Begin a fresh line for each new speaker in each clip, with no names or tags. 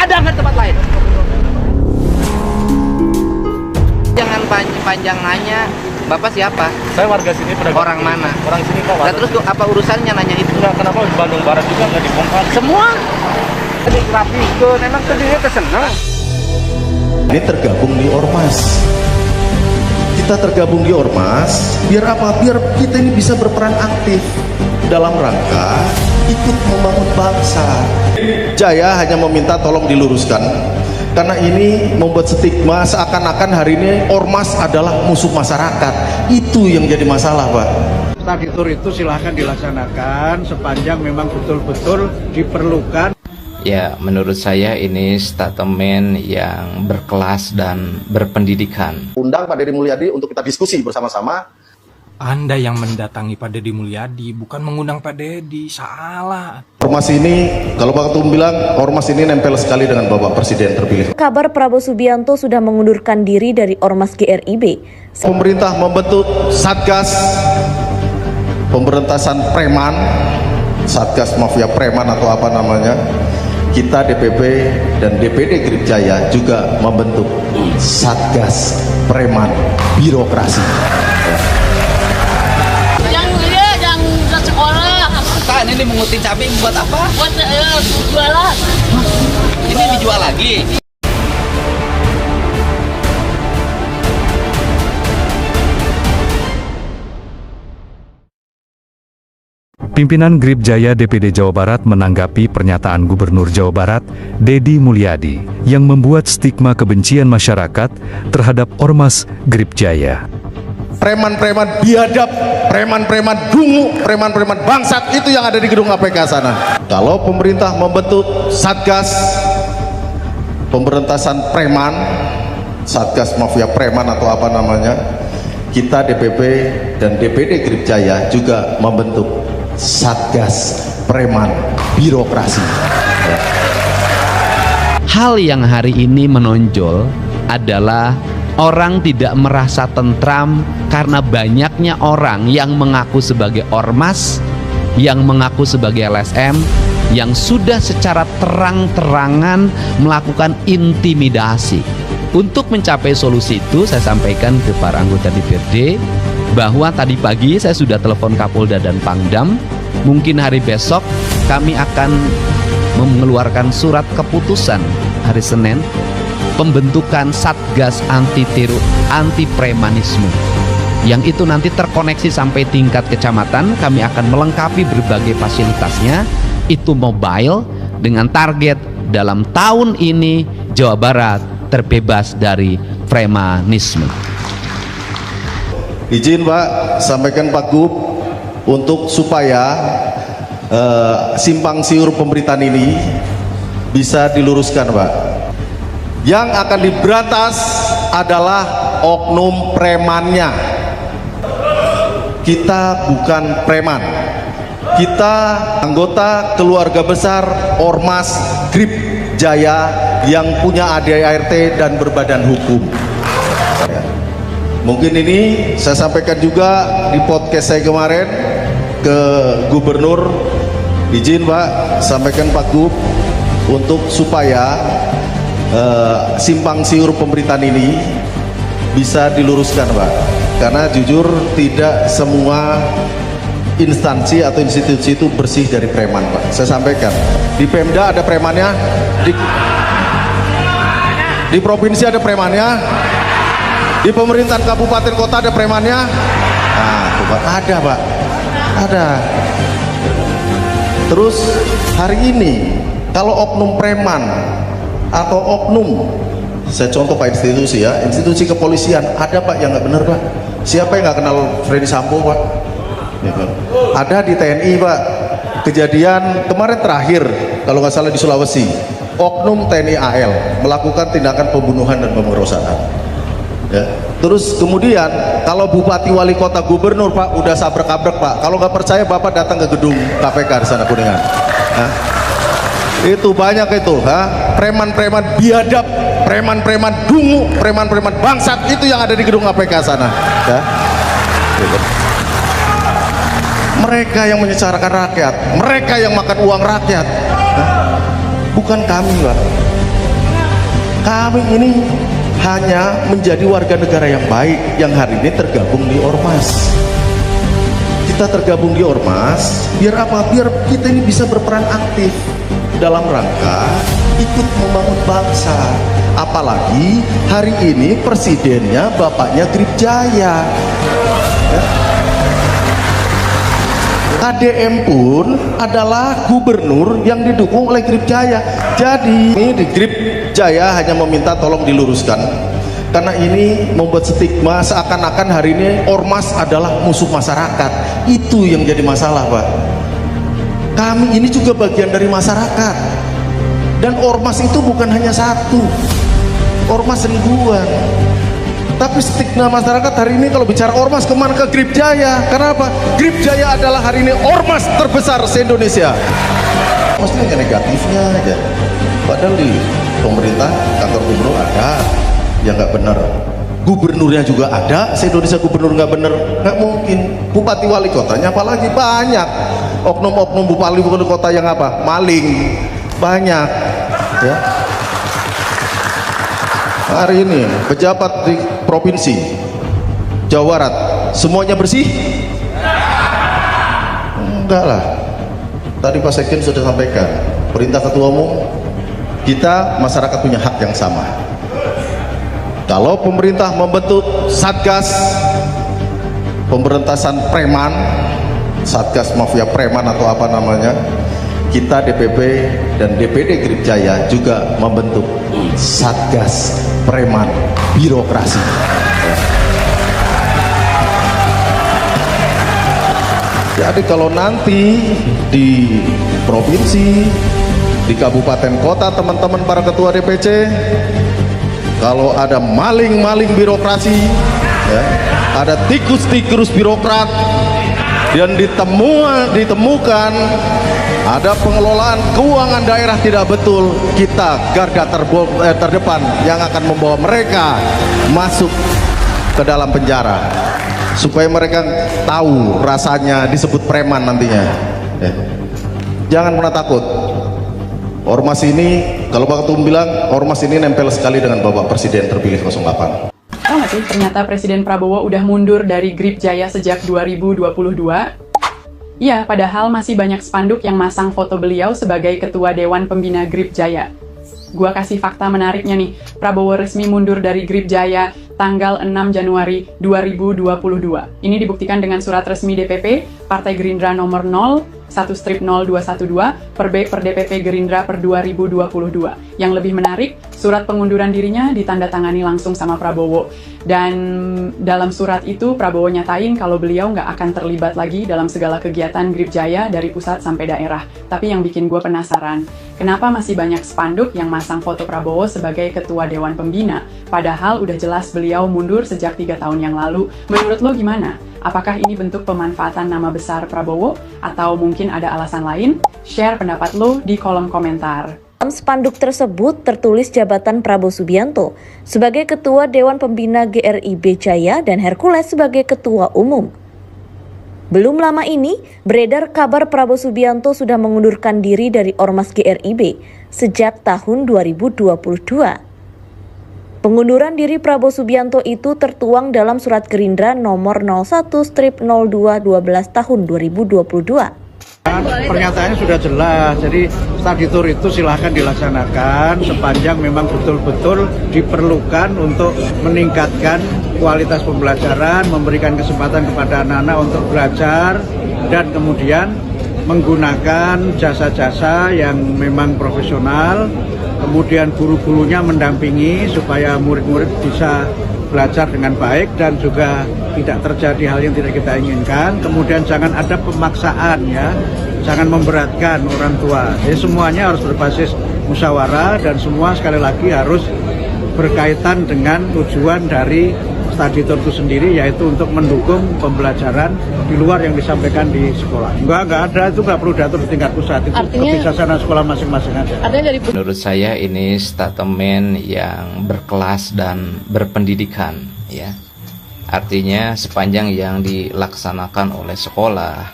Ada nggak tempat lain? Jangan panjang nanya. Bapak siapa?
Saya warga sini, pedagang.
Orang mana?
Orang sini Pak.
Nah, terus apa urusannya nanya itu?
Enggak, kenapa di Bandung Barat juga nggak dibongkar?
Semua tadi rapi ke, memang tadinya kesenang.
Ini tergabung di Ormas. Kita tergabung di Ormas, biar apa? Biar kita ini bisa berperan aktif dalam rangka ikut membangun bangsa. Jaya hanya meminta tolong diluruskan, karena ini membuat stigma seakan-akan hari ini Ormas adalah musuh masyarakat. Itu yang jadi masalah, Pak.
Study tour itu silahkan dilaksanakan sepanjang memang betul-betul diperlukan.
Ya, menurut saya ini statement yang berkelas dan berpendidikan.
Undang Pak Deddy Mulyadi untuk kita diskusi bersama-sama.
Anda yang mendatangi Pak Deddy Mulyadi, bukan mengundang Pak Deddy, salah.
Ormas ini, kalau Pak Ketum bilang, Ormas ini nempel sekali dengan Bapak Presiden terpilih.
Kabar Prabowo Subianto sudah mengundurkan diri dari Ormas GRIB.
Pemerintah membentuk Satgas Pemberantasan Preman, Satgas Mafia Preman atau apa namanya. Kita DPP dan DPD Grip Jaya juga membentuk Satgas Preman Birokrasi.
Yang sekolah.
Kan ini mengutin cabai buat apa?
Buat jualan.
Ini dijual lagi.
Pimpinan Grip Jaya DPD Jawa Barat menanggapi pernyataan Gubernur Jawa Barat, Deddy Mulyadi, yang membuat stigma kebencian masyarakat terhadap Ormas Grip Jaya.
Preman-preman biadab, preman-preman dungu, preman-preman bangsat, itu yang ada di gedung KPK sana. Kalau pemerintah membentuk Satgas Pemberantasan Preman, Satgas Mafia Preman atau apa namanya, kita DPP dan DPD Grip Jaya juga membentuk Satgas Preman Birokrasi.
Hal yang hari ini menonjol adalah orang tidak merasa tentram karena banyaknya orang yang mengaku sebagai ormas, yang mengaku sebagai LSM, yang sudah secara terang-terangan melakukan intimidasi. Untuk mencapai solusi itu, saya sampaikan ke para anggota DPRD bahwa tadi pagi saya sudah telepon Kapolda dan Pangdam. Mungkin hari besok kami akan mengeluarkan surat keputusan hari Senin pembentukan Satgas anti premanisme, yang itu nanti terkoneksi sampai tingkat kecamatan. Kami akan melengkapi berbagai fasilitasnya, itu mobile, dengan target dalam tahun ini Jawa Barat terbebas dari premanisme.
Izin Pak, sampaikan Pak Gub untuk supaya simpang siur pemberitaan ini bisa diluruskan, Pak. Yang akan diberantas adalah oknum premannya. Kita bukan preman. Kita anggota keluarga besar Ormas Grip Jaya yang punya ADART dan berbadan hukum. Mungkin ini saya sampaikan juga di podcast saya kemarin ke Gubernur. Izin Pak, sampaikan Pak Gub untuk supaya simpang siur pemberitaan ini bisa diluruskan, Pak. Karena jujur tidak semua instansi atau institusi itu bersih dari preman, Pak. Saya sampaikan di Pemda ada premannya, di provinsi ada premannya, di pemerintahan kabupaten kota ada premannya. Nah, Pak, ada, Pak, ada. Terus hari ini kalau oknum preman atau oknum, saya contoh Pak, institusi ya, institusi kepolisian ada Pak yang nggak benar, Pak. Siapa yang nggak kenal Freddy Sambo, Pak? Gitu. Ada di TNI, Pak. Kejadian kemarin terakhir kalau nggak salah di Sulawesi, oknum TNI AL melakukan tindakan pembunuhan dan pemerkosaan. Ya. Terus kemudian kalau bupati, wali kota, gubernur, Pak, udah sabrek-abrek, Pak. Kalau nggak percaya Bapak datang ke gedung KPK di sana Kuningan. Nah, itu banyak itu, preman-preman biadab, preman-preman dungu, preman-preman bangsat, itu yang ada di gedung KPK sana. Ya. Mereka yang menyengsarakan rakyat, mereka yang makan uang rakyat, bukan kami, Pak. Kami ini hanya menjadi warga negara yang baik yang hari ini tergabung di Ormas. Kita tergabung di Ormas biar apa? Biar kita ini bisa berperan aktif dalam rangka ikut membangun bangsa. Apalagi hari ini presidennya bapaknya Grip Jaya ya. ADM pun adalah gubernur yang didukung oleh Grip Jaya. Jadi ini di Grip Jaya hanya meminta tolong diluruskan, karena ini membuat stigma seakan-akan hari ini Ormas adalah musuh masyarakat. Itu yang jadi masalah, Pak. Kami ini juga bagian dari masyarakat, dan Ormas itu bukan hanya satu, Ormas ribuan. Tapi stigma masyarakat hari ini kalau bicara Ormas kemana? Ke Grip Jaya. Karena apa? Grip Jaya adalah hari ini Ormas terbesar se-Indonesia. Maksudnya yang negatifnya aja. Padahal di pemerintah kantor gubernur ada yang nggak benar, gubernurnya juga ada se-Indonesia gubernur nggak benar, nggak mungkin. Bupati wali kotanya apalagi banyak, oknum-oknum bupati wali kota yang apa? Maling banyak ya. Hari ini pejabat di provinsi Jawa Barat semuanya bersih? Enggak lah. Tadi Pak Sekjen sudah sampaikan, perintah ketua umum, kita masyarakat punya hak yang sama. Kalau pemerintah membentuk satgas pemberantasan preman, satgas mafia preman atau apa namanya, kita DPP dan DPD Grip Jaya juga membentuk satgas preman birokrasi. Jadi kalau nanti di provinsi, di kabupaten kota, teman-teman para ketua DPC, kalau ada maling-maling birokrasi ya, ada tikus-tikus birokrat dan ditemukan ada pengelolaan keuangan daerah tidak betul, kita garda terdepan yang akan membawa mereka masuk ke dalam penjara supaya mereka tahu rasanya disebut preman nantinya ya. Jangan pernah takut. Ormas ini, kalau Pak Ketum bilang, Ormas ini nempel sekali dengan Bapak Presiden terpilih 08.
Tahu nggak sih, ternyata Presiden Prabowo udah mundur dari Grip Jaya sejak 2022. Iya, padahal masih banyak spanduk yang masang foto beliau sebagai Ketua Dewan Pembina Grip Jaya. Gua kasih fakta menariknya nih, Prabowo resmi mundur dari Grip Jaya tanggal 6 Januari 2022. Ini dibuktikan dengan surat resmi DPP Partai Gerindra nomor 01/0212 per DPP Gerindra per 2022. Yang lebih menarik, surat pengunduran dirinya ditandatangani langsung sama Prabowo. Dan dalam surat itu Prabowo nyatain kalau beliau nggak akan terlibat lagi dalam segala kegiatan Grip Jaya dari pusat sampai daerah. Tapi yang bikin gue penasaran, kenapa masih banyak spanduk yang masang foto Prabowo sebagai Ketua Dewan Pembina? Padahal udah jelas beliau mundur sejak 3 tahun yang lalu. Menurut lo gimana? Apakah ini bentuk pemanfaatan nama besar Prabowo? Atau mungkin ada alasan lain? Share pendapat lo di kolom komentar.
Dalam spanduk tersebut tertulis jabatan Prabowo Subianto sebagai Ketua Dewan Pembina GRIB Jaya dan Hercules sebagai Ketua Umum. Belum lama ini, beredar kabar Prabowo Subianto sudah mengundurkan diri dari Ormas GRIB sejak tahun 2022. Pengunduran diri Prabowo Subianto itu tertuang dalam surat Gerindra nomor 01/0212 tahun 2022.
Pernyataannya sudah jelas, jadi study tour itu silahkan dilaksanakan sepanjang memang betul-betul diperlukan untuk meningkatkan kualitas pembelajaran, memberikan kesempatan kepada anak-anak untuk belajar, dan kemudian menggunakan jasa-jasa yang memang profesional, kemudian guru-gurunya mendampingi supaya murid-murid bisa belajar dengan baik dan juga tidak terjadi hal yang tidak kita inginkan. Kemudian jangan ada pemaksaan ya, jangan memberatkan orang tua. Jadi semuanya harus berbasis musyawarah dan semua sekali lagi harus berkaitan dengan tujuan dari study tour itu sendiri, yaitu untuk mendukung pembelajaran di luar yang disampaikan di sekolah. Enggak ada, itu nggak perlu diatur di tingkat pusat, itu kebijaksanaan sekolah masing-masing aja.
Menurut saya ini statement yang berkelas dan berpendidikan ya. Artinya sepanjang yang dilaksanakan oleh sekolah,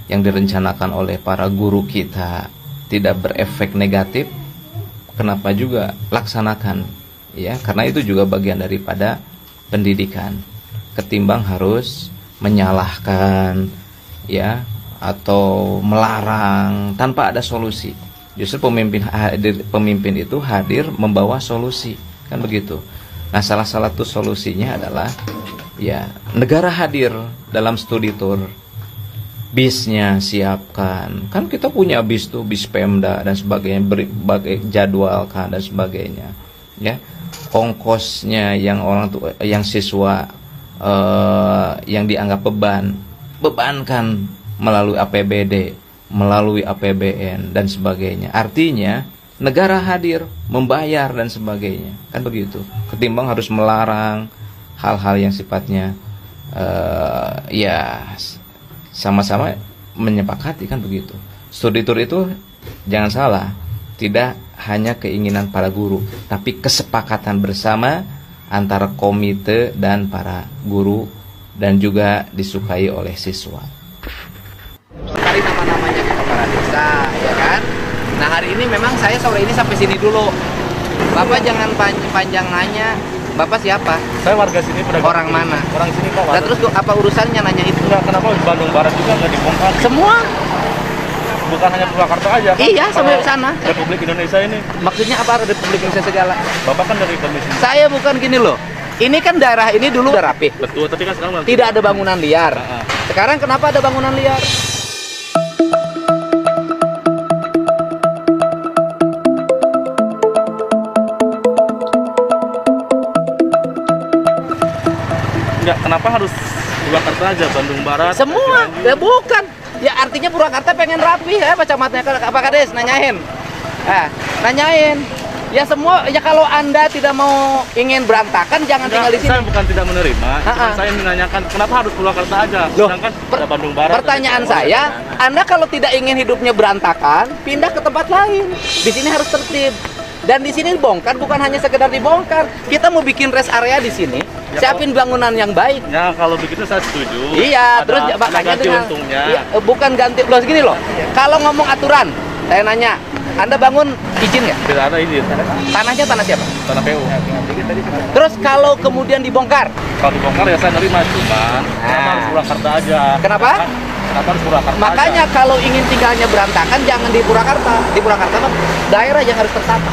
yang direncanakan oleh para guru kita tidak berefek negatif, kenapa juga laksanakan ya, karena itu juga bagian daripada pendidikan. Ketimbang harus menyalahkan, ya, atau melarang tanpa ada solusi. Justru pemimpin itu hadir membawa solusi, kan begitu. Nah, salah satu solusinya adalah ya negara hadir dalam studi tour, bisnya siapkan, kan kita punya bis tuh, bis Pemda dan sebagainya, berbagai jadwalkan dan sebagainya, ya. Ongkosnya yang orang tua, yang siswa yang dianggap bebankan melalui APBD, melalui APBN dan sebagainya. Artinya negara hadir membayar dan sebagainya, kan begitu. Ketimbang harus melarang hal-hal yang sifatnya ya sama-sama menyepakati, kan begitu. Studi tour itu jangan salah, tidak hanya keinginan para guru, tapi kesepakatan bersama antara komite dan para guru, dan juga disukai oleh siswa.
Cari nama-namanya ke kepala desa, ya kan? Nah, hari ini memang saya sore ini sampai sini dulu. Bapak jangan panjang nanya. Bapak siapa?
Saya warga sini, pedagang.
Orang mana?
Orang sini, Pak.
Dan terus apa urusannya nanya itu?
Enggak, kenapa di Bandung Barat juga nggak dibongkar?
Semua?
Bukan hanya Purwakarta aja kan?
Iya, sampai sana.
Republik Indonesia ini.
Maksudnya apa Republik Indonesia segala?
Bapak kan dari komisi.
Saya bukan gini loh. Ini kan daerah ini dulu udah rapih.
Betul, tapi kan sekarang
tidak ada bangunan liar. Sekarang kenapa ada bangunan liar?
Enggak, kenapa harus Purwakarta aja, Bandung Barat?
Semua, ya bukan. Ya artinya Purwakarta pengen rapi ya, camatnya Pak Kades nanyain. Nanyain. Ya semua, ya kalau Anda tidak mau ingin berantakan jangan tinggal di sini.
Saya bukan tidak menerima, cuma saya menanyakan kenapa harus Purwakarta aja, sedangkan ada Bandung Barat.
Pertanyaan saya, Anda kalau tidak ingin hidupnya berantakan, pindah ke tempat lain. Di sini harus tertib. Dan di sini bongkar bukan hanya sekedar dibongkar. Kita mau bikin rest area di sini, siapin bangunan yang baik.
Ya kalau begitu saya setuju.
Iya, terus makanya dengan
untungnya.
Iya, bukan ganti loh segini loh. Kalau ngomong aturan, saya nanya, Anda bangun izin nggak?
Tidak ada izin.
Tanahnya tanah siapa?
Tanah PU.
Terus kalau kemudian dibongkar?
Kalau dibongkar ya saya nerima, cuman kenapa harus Purwakarta aja?
Kenapa?
Kenapa harus Purwakarta
Makanya
aja?
kalau ingin tinggalnya berantakan jangan di Purwakarta. Di Purwakarta kan daerah yang harus tertata.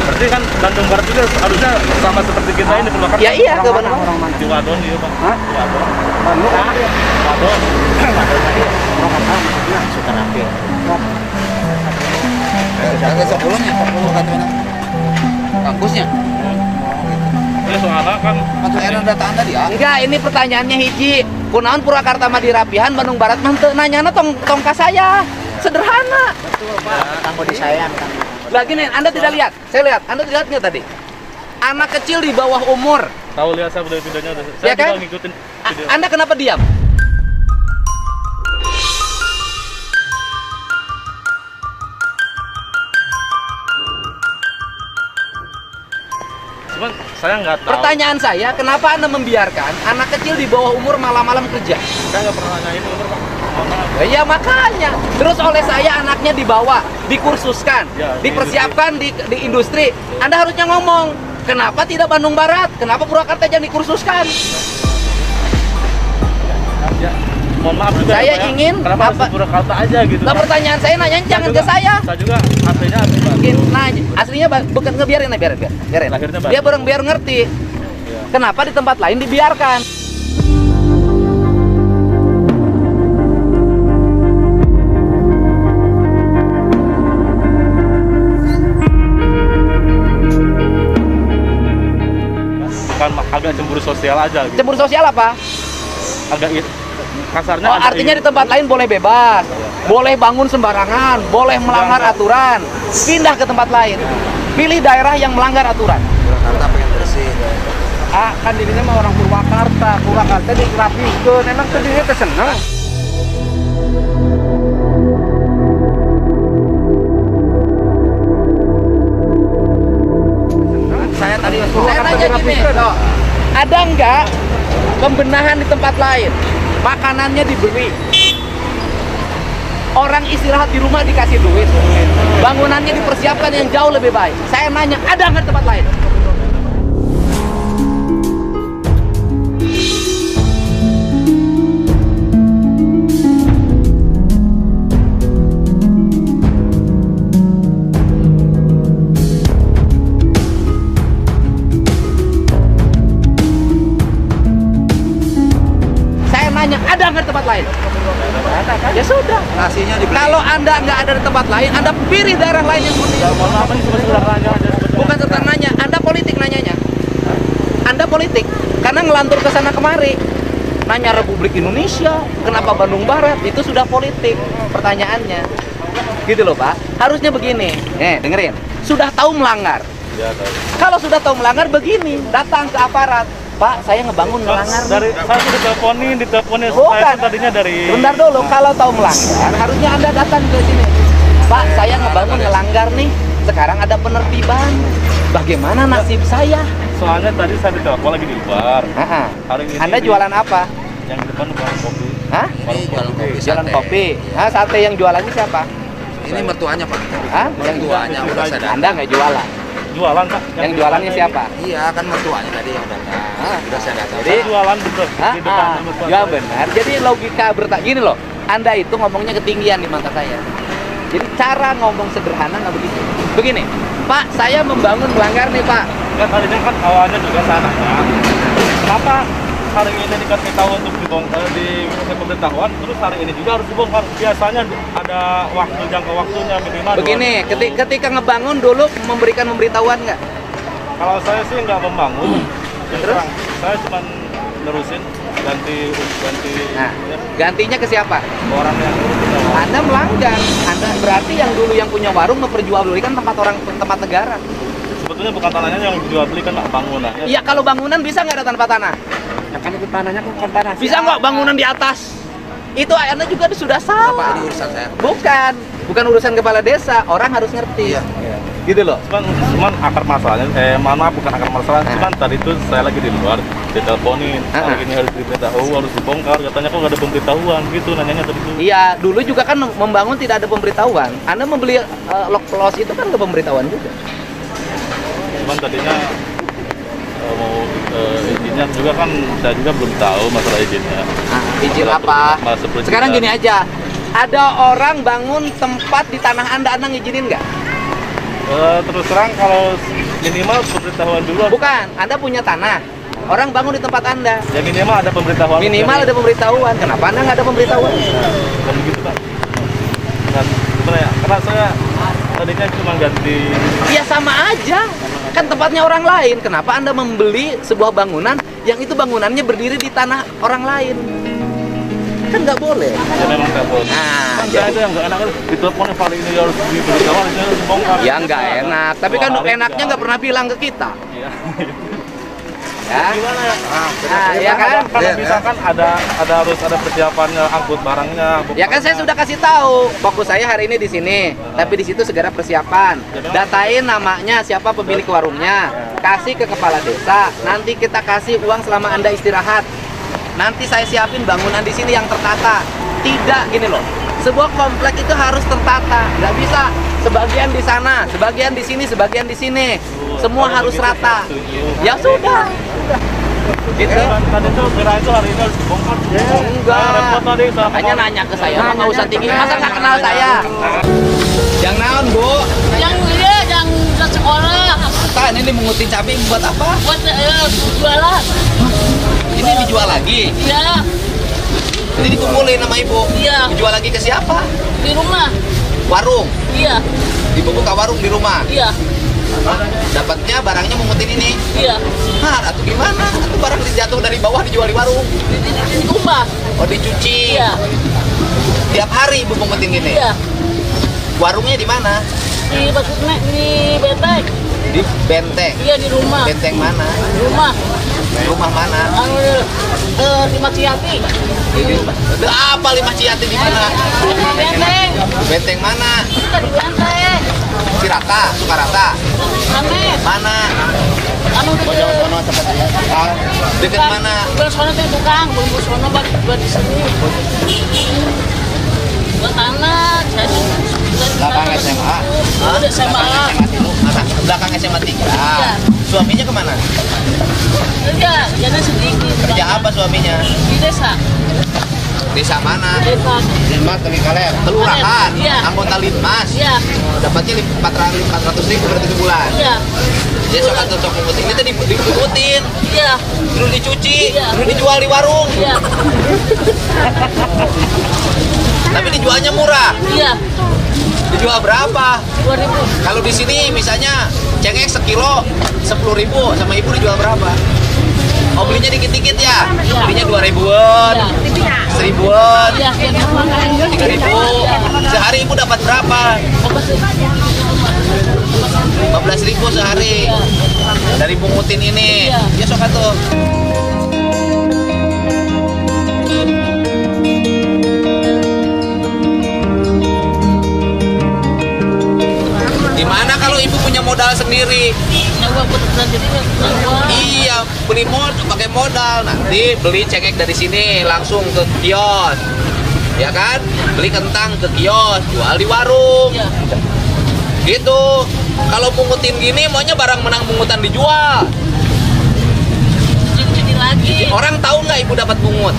Berarti kan Bandung Barat juga harusnya sama seperti kita ini Purwakarta.
Ya iya, ke Bandung.
Orang mana? Di Wadon dia, Pak.
Hah?
Wadon.
Bandung.
Wadon.
Purwakarta. Nah, suka rapi. Ada sebelumnya, kampusnya.
Ya soalnya kan
data Anda dia. Enggak, ini pertanyaannya hiji. Kunaon Purwakarta mah dirapihan, Bandung Barat mah teu nanyana tong ka saya. Sederhana. Betul, Pak. Tanggo disayang kan. Lagi nih, Anda tidak lihat. Saya lihat. Anda tidak lihat nggak tadi? Anak kecil di bawah umur.
tahu lihat saya videonya udah. Saya
Ya kan?
juga ngikutin video.
Anda kenapa diam?
Cuman saya nggak tahu.
Pertanyaan saya, kenapa Anda membiarkan anak kecil di bawah umur malam-malam kerja?
Saya nggak pernah nanyain umur, Pak. Mohon maaf.
Ya makanya. Terus oleh saya anaknya dibawa, dikursuskan,
Ya,
dipersiapkan di industri. Anda harusnya ngomong, kenapa tidak Bandung Barat? Kenapa Purwakarta jangan dikursuskan?
Ya, mohon maaf juga.
Saya
ya, Pak, ya.
ingin
kenapa harus Purwakarta aja gitu?
Nah,
Pak?
pertanyaan saya nanya jangan
juga,
ke saya.
Saya juga aslinya asli Bandung.
Nah, aslinya bukan ngebiarin, biarin.
Lahirnya Bandung.
Dia biar ngerti. Kenapa di tempat lain dibiarkan?
Bukan agak cemburu sosial aja gitu.
Cemburu sosial apa?
Agak kasarnya
Oh,
agak
artinya di tempat lain boleh bebas, boleh bangun sembarangan, boleh melanggar aturan, pindah ke tempat lain. Pilih daerah yang melanggar aturan.
Purwakarta pengen bersih.
Kan dirinya mah orang Purwakarta dirapikan, emang tuh dirinya seneng. Saya nanya gini, ada nggak pembenahan di tempat lain? Makanannya diberi, orang istirahat di rumah dikasih duit, bangunannya dipersiapkan yang jauh lebih baik. Saya nanya, ada nggak di tempat lain? tempat lain? Ya sudah.
Nasinya dibeli.
Kalau Anda nggak ada di tempat lain, Anda pilih daerah lain yang seperti itu. Bukan serta nanya, Anda politik nanyanya. Anda politik, karena ngelantur ke sana kemari. Nanya Republik Indonesia, kenapa Bandung Barat, itu sudah politik pertanyaannya. Gitu loh Pak, harusnya begini. Dengerin, sudah tahu melanggar. Kalau sudah tahu melanggar begini, datang ke aparat. Pak, saya ngebangun melanggar
Dari
nih.
saya diteleponin
Bukan.
tadinya dari
Bentar dulu, kalau tahu melanggar, harusnya Anda datang ke sini. Pak, saya ngebangun melanggar nih. Sekarang ada penertiban. Bagaimana nasib saya?
soalnya tadi saya ditelepon lagi di luar. Hari ini
Anda jualan apa?
Yang di depan warung kopi.
Hah?
Jualan kopi.
Jualan kopi. Nah, sate yang jualannya siapa?
Ini mertuanya Pak.
Hah?
Mertuanya udah saya datang.
Anda nggak jualan.
Jualan Pak.
Yang jualannya siapa?
Iya kan mertuanya tadi yang datang. Udah saya datang.
Jadi
jualan betul di depan.
ya benar. Jadi logika gini loh. Anda itu ngomongnya ketinggian di mata saya. Jadi cara ngomong sederhana nggak begitu. Begini, Pak, saya membangun melanggar nih Pak.
Kan tadinya kan awalnya juga sana ya. Kenapa hari ini dikasih tahu untuk dibongkar di pemberitahuan, terus hari ini juga harus dibongkar? Biasanya ada waktu jangka waktunya minimal.
Begini, ketika ngebangun dulu memberikan pemberitahuan nggak?
Kalau saya sih nggak membangun.
Terus?
Saya cuma nerusin ganti.
Nah, gantinya ke siapa?
Orang yang
Anda melanggar. Anda berarti yang dulu yang punya warung memperjualbelikan tempat negara.
sebetulnya bukan tanahnya yang dijual beli kan bangunan.
Iya, kalau bangunan bisa nggak ada tanpa tanah?
Ya kan itu tanahnya kan tanah.
Bisa nggak bangunan di atas? Itu Anda juga sudah salah.
Ini urusan saya.
Bukan urusan kepala desa. Orang harus ngerti.
Iya.
Gitu loh.
Cuman akar masalahnya, maaf bukan akar masalah, cuman tadi itu saya lagi di luar, diteleponin, hari ini harus diberitahu, harus dibongkar, katanya kok nggak ada pemberitahuan, gitu nanyanya tadi itu.
Iya, dulu juga kan membangun tidak ada pemberitahuan. Anda membeli lock plus itu kan ke pemberitahuan juga.
Cuman tadinya mau izinnya juga kan saya juga belum tahu masalah izinnya.
Izin apa?
Masalah perizinan.
Sekarang gini aja, ada orang bangun tempat di tanah Anda ngizinin nggak?
Terus terang kalau minimal pemberitahuan dulu.
Bukan, Anda punya tanah. Orang bangun di tempat Anda.
Ya minimal ada pemberitahuan.
Minimal ada pemberitahuan. Kenapa Anda nggak ada pemberitahuan?
Kan begitu Pak. Kan sebenarnya karena saya tadinya cuma ganti.
Iya sama aja. Kan tempatnya orang lain. Kenapa Anda membeli sebuah bangunan yang itu bangunannya berdiri di tanah orang lain? Kan nggak boleh.
Ya memang nggak boleh.
Nah,
kan saya itu yang nggak enak kan diteleponnya hari ini harus diberitahuan, ini harus dibongkar.
Ya nggak enak. Tapi kan enaknya nggak pernah bilang ke kita.
Iya.
Ya.
Gimana ya?
Nah, ya kan?
Karena misalkan ada harus ada persiapannya, angkut barangnya.
Ya kan saya sudah kasih tahu. Fokus saya hari ini di sini. Tapi di situ segera persiapan. Datain namanya, siapa pemilik warungnya. Kasih ke kepala desa. Nanti kita kasih uang selama Anda istirahat. Nanti saya siapin bangunan di sini yang tertata. Tidak gini loh. Sebuah komplek itu harus tertata. Nggak bisa sebagian di sana, sebagian di sini, sebagian di sini. Semua harus rata. Ya sudah. Gitu.
Tadi itu kira itu hari ini harus dibongkar.
Enggak. Makanya nanya ke saya, nggak usah tinggi. Masa nggak kenal saya? Yang naon Bu?
Yang iya, yang ke sekolah.
Kan ini mengutin cabai buat apa?
Buat jualan.
Ini dijual lagi.
Iya,
Ini dikumpulin sama ibu.
Iya.
Dijual lagi ke siapa?
di rumah.
Warung.
Iya,
Ibu buka warung di rumah.
iya,
Dapatnya barangnya mengutin ini.
iya.
Hah, atau gimana? Atau barang jatuh dari bawah dijual di warung?
Di rumah.
Oh, dicuci.
Iya,
Tiap hari ibu mengutin gini.
iya.
Warungnya di mana?
Di maksudnya di Benteng.
Di Benteng.
Iya, di rumah.
Benteng mana?
Di rumah.
Rumah mana?
Anu di Maciati.
Di rumah. Apa Lima Ciati di mana?
Di Benteng.
Benteng mana?
Kita di Benteng.
Cirata, Sukarata.
Ame.
Mana?
Anu
Dekat mana?
Bukan sono teh tukang, bukan sono buat di sini. Buat tanah, saya
Belakang SMA.
Ada SMA.
Belakang SMA 3.
Iya.
Suaminya kemana?
Kerja, kerjanya sedikit.
Kerja apa suaminya?
Di desa.
Desa mana?
Linmas
tapi kalian kelurahan,
Iya.
anggota Linmas.
Iya.
Dapatnya 400.000 berarti sebulan.
Iya.
Dia sok atau sok pungutin, ini tadi dipungutin,
Iya.
terus dicuci,
Iya.
terus dijual di warung.
Iya.
Tapi dijualnya murah.
Iya.
Dijual berapa?
2.000.
Kalau di sini misalnya cengek sekilo 10.000, sama ibu dijual berapa? Oh belinya dikit-dikit ya? Belinya 2.000-an, 1.000-an, 3.000. Sehari ibu dapat berapa? 15.000 sehari dari pungutin ini. Ya sok atuh. Gimana kalau ibu punya modal sendiri? Iya, beli modal, pakai modal. Nanti beli cengek dari sini langsung ke kios, ya kan? Beli kentang ke kios, jual di warung. Gitu. Kalau pungutin gini, maunya barang menang pungutan dijual.
Lagi.
Orang tahu nggak ibu dapat pungut?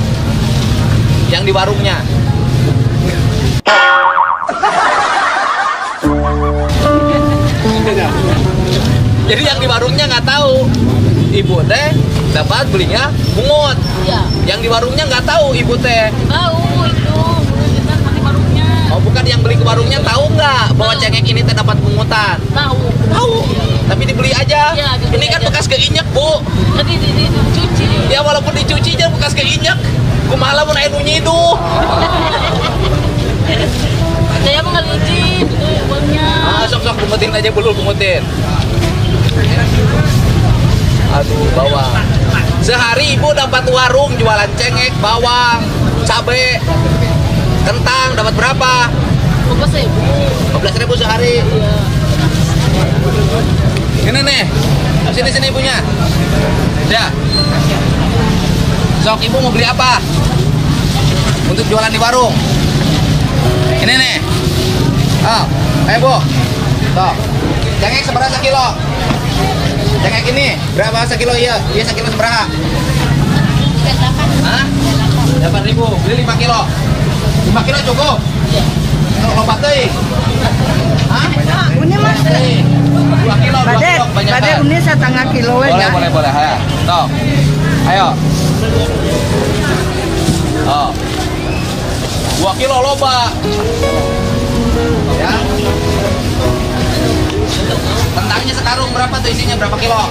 Yang di warungnya. Jadi yang di warungnya nggak tahu ibu teh dapat belinya pungut.
Iya.
Yang di warungnya nggak tahu ibu teh.
Tahu itu, kita di warungnya.
Oh bukan yang beli ke warungnya tahu nggak bahwa cengek ini teh dapat pungutan?
Tahu.
Tahu. Tapi dibeli aja.
Iya, dibeli
Ini kan
aja.
bekas keinjek bu.
Tadi dicuci.
Ya walaupun dicuci aja bekas keinjek. Kumaha mun aya nu nyiduh.
Saya mah nggak izin, itu uangnya.
Sok pungutin aja dulu pungutin. Aduh bawang. Sehari ibu dapat warung jualan cengek, bawang, cabe, kentang dapat berapa? 15.000 sehari.
Iya.
Ini nih. Sini ibunya. Ya. Sok ibu mau beli apa? Untuk jualan di warung. Ini nih. Oh, ayo bu. Tuh. Cengek seberapa kilo? Cengek ini berapa sekilo iya? Iya sekilo seberapa?
8.
Hah? 8.000. Beli 5 kilo. 5 kilo cukup?
Iya.
Kalau lompat deh. Hah?
Ini mas.
2 kilo, 2 kilo banyak.
Bade ini setengah kilo ya.
Boleh. Ayo. Tuh. Ayo. Oh. 2 kilo loba. Ya. Kentangnya sekarung berapa tuh isinya berapa kilo?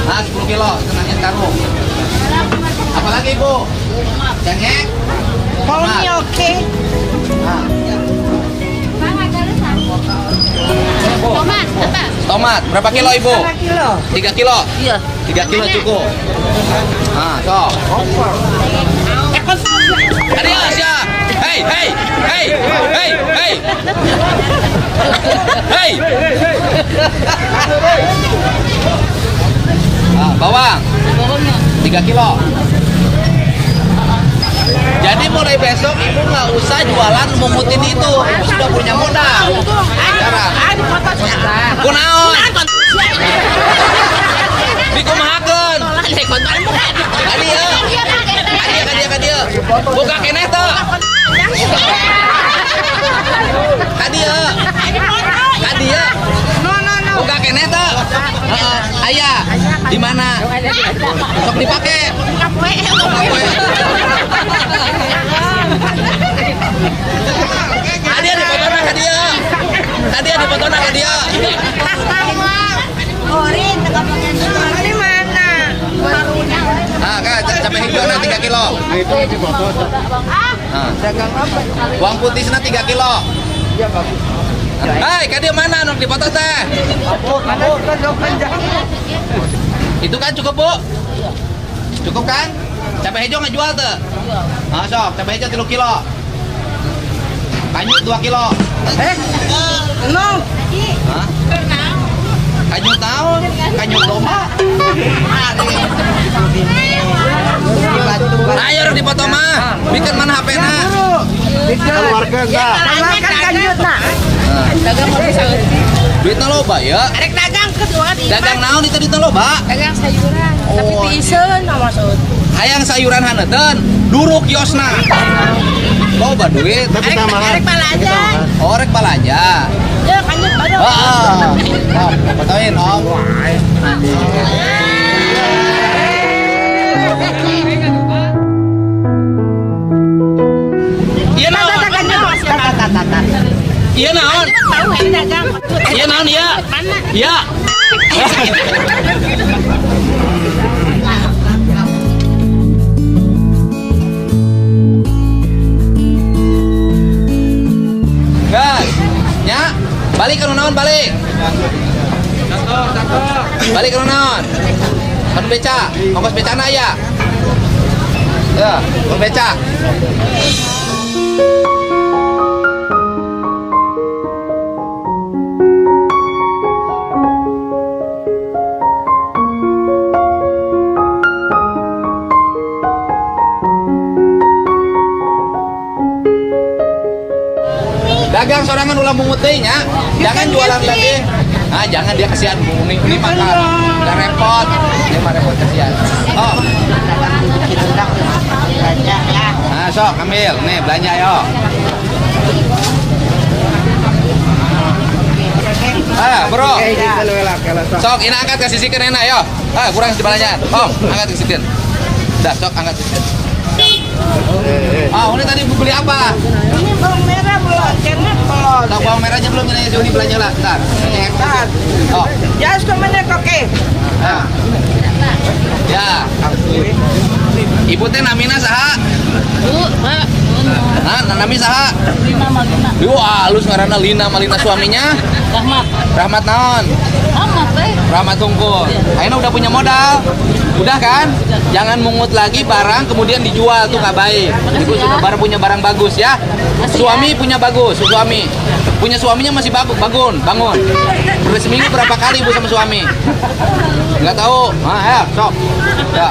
Nah, 10 kilo kentangnya sekarung. Apalagi ibu? Cengek?
Baunya oke.
Nah.
Tomat, apa?
Tomat, berapa kilo ibu?
3 kilo.
3 kilo?
Iya.
3 kilo cukup. Nah, sok. Adios ya. Hey. Nah, bawang.
Bawangnya.
3 kilo. Jadi mulai besok ibu nggak usah jualan mungutin itu, ibu sudah punya modal. Sekarang. Kunaon? Dikumahakeun. Kadia. Buka keneh teh. Kadia. Buka keneh teh. Aya. Di mana? Sok dipake. Kadia dipotona Kadia. Kadia dipotona Kadia.
Orin, ini mana?
Nah, kan cabai hijau 3 kilo.
Itu dipotong.
Nah.
Dagang apa?
Bawang putih 3 kilo.
Iya bagus.
Hai, Kadia mana nuk dipotong teh? Itu kan cukup, Bu? Cukup kan? Cabai hijau nggak jual tuh? Ah, sok, cabai hijau 3 kilo. Kanyut 2 kilo.
No.
Hah? Kanyut tahun? Kanyut domba? Ayo rek dipotong mah. Bikin mana HP-na?
Keluarga enggak? Makan kanyut nak.
Dagang mau bisa. Duitnya loba ya.
Arek dagang ke
Dagang naon itu di loba?
Dagang sayuran, tapi piisen maksud.
Hayang sayuran haneuten, duruk kiosna. Loba duit.
Arek palaja.
Oh, rek balaja.
Ya kan baru.
Heeh. Fotoin, Om. Iya naon? Iya naon?
Tahu ini dagang.
Iya naon iya? Iya. Gas, nya, balik ke naon balik. Balik ke naon. Kan beca, ongkos becana ya. Ya, ongkos beca. Dagang sorangan ulah mungut teh nya. Jangan jualan lagi. Nah, jangan dia kasihan ini makan. Udah repot. Dia mah repot kasihan. Oh. Nah, sok ambil. Nih, belanja yo. Bro. Sok, ini angkat ke sisikeun enak yo. Kurang di belanjaan. Om, angkat ke sisikeun. Dah, sok angkat ke sisikeun. Ini tadi beli apa?
Ini bawang merah belum, kenek belum.
Tahu bawang merahnya belum ini Joni belanja lah. Bentar.
Bentar.
Oh.
Ya, semuanya koke.
Nah. Ya. Ibu teh namina saha?
Bu, Pak.
Nah, nami saha?
Lina Malina.
Wah, halus ngaranna Lina Malina suaminya?
Rahmat.
Rahmat naon?
Rahmat teh.
Rahmat Tungkul. Ayeuna udah punya modal. Udah kan? Jangan mungut lagi barang kemudian dijual tuh nggak baik. Ibu sudah baru punya barang bagus ya. Suami punya bagus, suami. Punya suaminya masih bagus, bangun. Udah seminggu berapa kali ibu sama suami? Nggak tahu. Ya, sok. Ya.